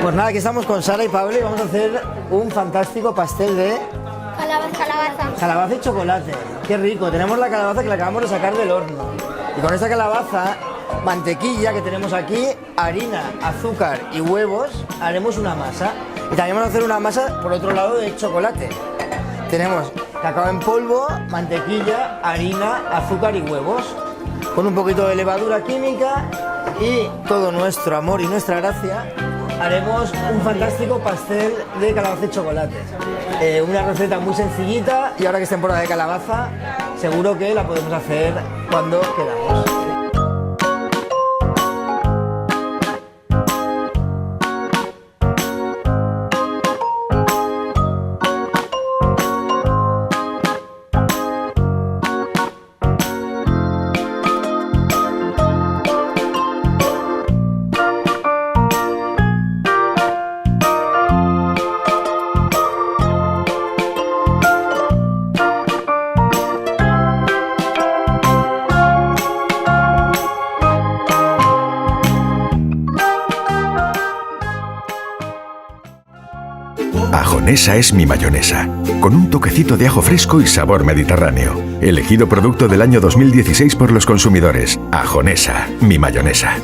Pues nada, aquí estamos con Sara y Pablo y vamos a hacer un fantástico pastel de calabaza y chocolate. Qué rico, tenemos la calabaza que la acabamos de sacar del horno. Y con esta calabaza, mantequilla que tenemos aquí, harina, azúcar y huevos, haremos una masa. Y también vamos a hacer una masa por otro lado de chocolate. Tenemos cacao en polvo, mantequilla, harina, azúcar y huevos. Con un poquito de levadura química y todo nuestro amor y nuestra gracia, haremos un fantástico pastel de calabaza y chocolate. Una receta muy sencillita y ahora que es temporada de calabaza, seguro que la podemos hacer cuando queramos. Ajonesa es mi mayonesa, con un toquecito de ajo fresco y sabor mediterráneo. Elegido producto del año 2016 por los consumidores. Ajonesa, mi mayonesa.